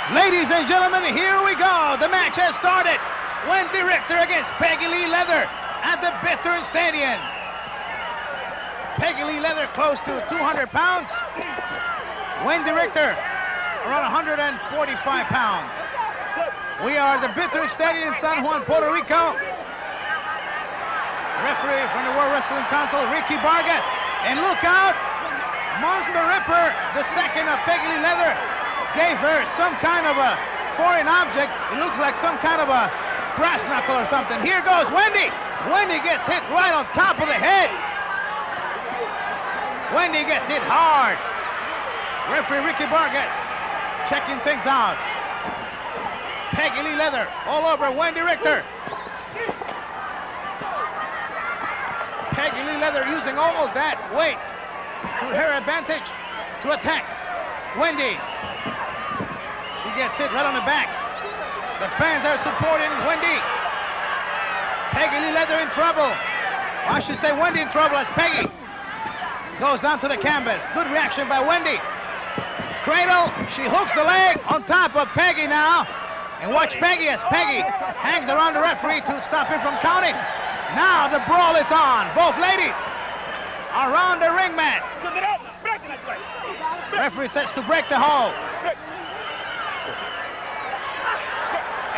Ladies and gentlemen, here we go. The match has started. Wendi Richter against Peggy Lee Leather at the Veteran Stadium. Peggy Lee Leather close to 200 pounds. Wendi Richter around 145 pounds. We are at the Veteran Stadium in San Juan, Puerto Rico. Referee from the World Wrestling Council, Ricky Vargas. And look out, Monster Ripper, the second of Peggy Lee Leather, gave her some kind of a foreign object. It looks like some kind of a brass knuckle or something. Here goes Wendi. Wendi gets hit right on top of the head. Wendi gets hit hard. Referee Ricky Vargas checking things out. Peggy Lee Leather all over Wendi Richter. Peggy Lee Leather using almost that weight to her advantage to attack Wendi. She gets hit right on the back. The fans are supporting Wendi. Peggy Lee Leather in trouble. I should say Wendi in trouble as Peggy goes down to the canvas. Good reaction by Wendi. Cradle, she hooks the leg on top of Peggy now. And watch Peggy as Peggy hangs around the referee to stop him from counting. Now the brawl is on. Both ladies around the ring mat. Referee says to break the hold.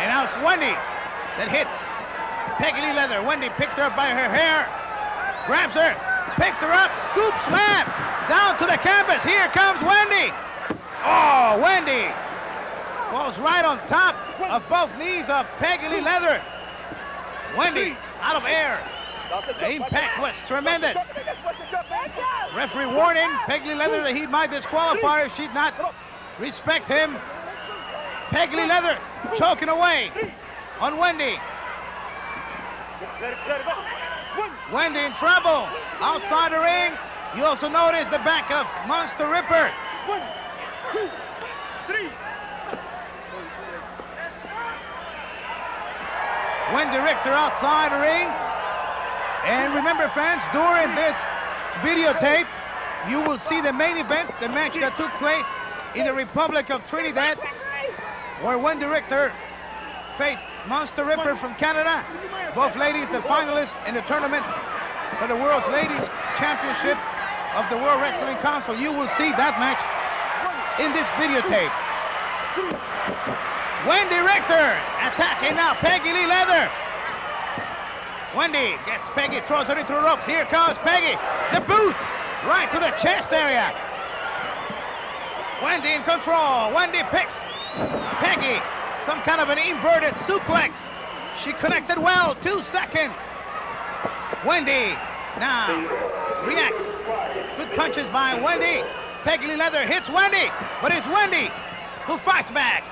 And now it's Wendi that hits Peggy Lee Leather. Wendi picks her up by her hair, grabs her, picks her up, scoop slam down to the canvas. Here comes Wendi. Oh, Wendi falls right on top of both knees of Peggy Lee Leather. Wendi out of air. The impact was tremendous. Referee warning Peggy Lee Leather that he might disqualify her if she'd not respect him. Peggy Lee Leather choking away on Wendi. Wendi in trouble outside the ring. You also notice the back of Monster Ripper. 1, 2, 3. Wendi Richter outside the ring. And remember, fans, during this videotape, you will see the main event, the match that took place in the Republic of Trinidad, where Wendi Richter faced Monster Ripper from Canada. Both ladies, the finalists in the tournament for the World's Ladies Championship of the World Wrestling Council. You will see that match in this videotape. Wendi Richter attacking now Peggy Lee Leather. Wendi gets Peggy, throws her into the ropes. Here comes Peggy. The boot right to the chest area. Wendi in control. Wendi picks Peggy. Some kind of an inverted suplex. She connected well. 2 seconds. Wendi now reacts. Good punches by Wendi. Peggy Lee Leather hits Wendi, but it's Wendi who fights back.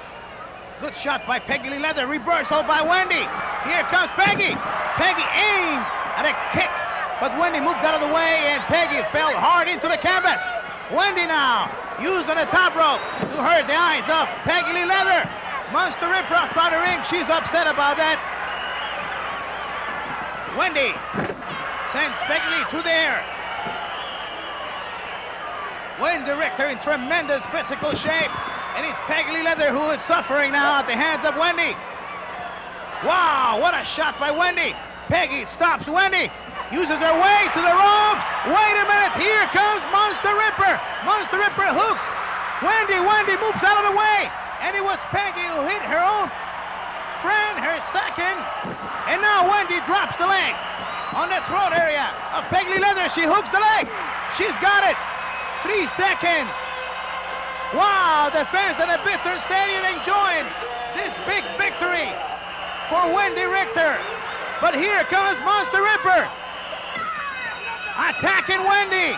Good shot by Peggy Lee Leather. Reversal by Wendi. Here comes Peggy. Peggy aimed at a kick, but Wendi moved out of the way, and Peggy fell hard into the canvas. Wendi now using the top rope to hurt the eyes of Peggy Lee Leather. Monster Ripper outside the ring. She's upset about that. Wendi sends Peggy Lee to the air. Wendi Richter in tremendous physical shape. And it's Peggy Lee Leather who is suffering now at the hands of Wendi. Wow, what a shot by Wendi. Peggy stops Wendi. Uses her way to the ropes. Wait a minute, here comes Monster Ripper. Monster Ripper hooks Wendi. Wendi moves out of the way. And it was Peggy who hit her own friend, her second. And now Wendi drops the leg on the throat area of Peggy Lee Leather. She hooks the leg. She's got it. 3 seconds. Wow, the fans at the Veteran Stadium enjoying this big victory for Wendi Richter. But here comes Monster Ripper attacking Wendi.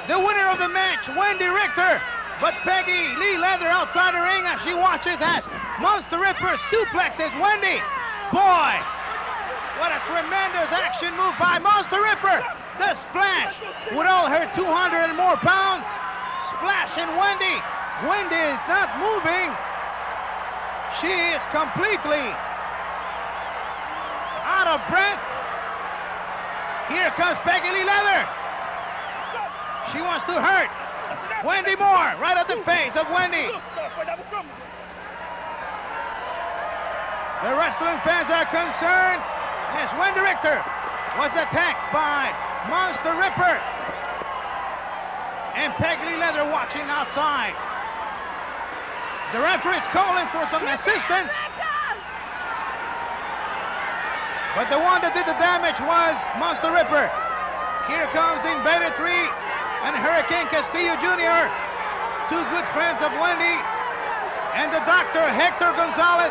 The winner of the match, Wendi Richter. But Peggy Lee Leather outside the ring as she watches as Monster Ripper suplexes Wendi. Boy, what a tremendous action move by Monster Ripper. The splash with all her 200 and more pounds. Splashing Wendi. Wendi is not moving. She is completely out of breath. Here comes Peggy Lee Leather. She wants to hurt Wendi more, right at the face of Wendi. The wrestling fans are concerned as Wendi Richter was attacked by Monster Ripper. And Peggy Lee Leather watching outside. The referee is calling for some assistance. But the one that did the damage was Monster Ripper. Here comes the Invader 3 and Hurricane Castillo Jr., two good friends of Wendi, and the doctor, Hector Gonzalez,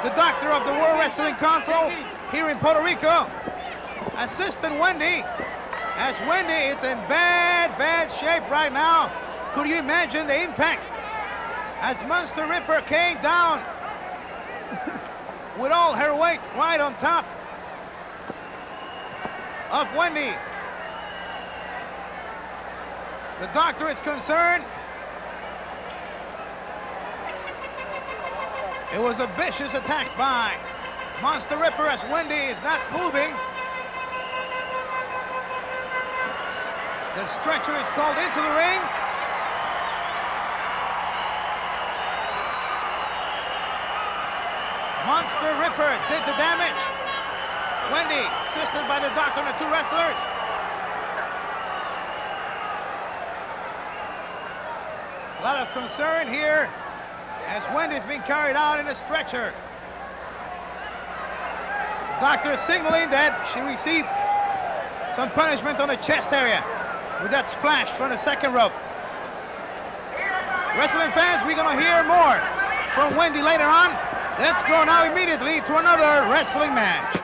the doctor of the World Wrestling Council here in Puerto Rico, assisting Wendi, as Wendi is in bad shape right now. Could you imagine the impact as Monster Ripper came down with all her weight right on top of Wendi? The doctor is concerned. It was a vicious attack by Monster Ripper as Wendi is not moving. The stretcher is called into the ring. Monster Ripper did the damage. Wendi assisted by the doctor and the two wrestlers. A lot of concern here as Wendi is being carried out in a stretcher. The doctor is signaling that she received some punishment on the chest area with that splash from the second rope. Wrestling fans, we're going to hear more from Wendi later on. Let's go now immediately to another wrestling match.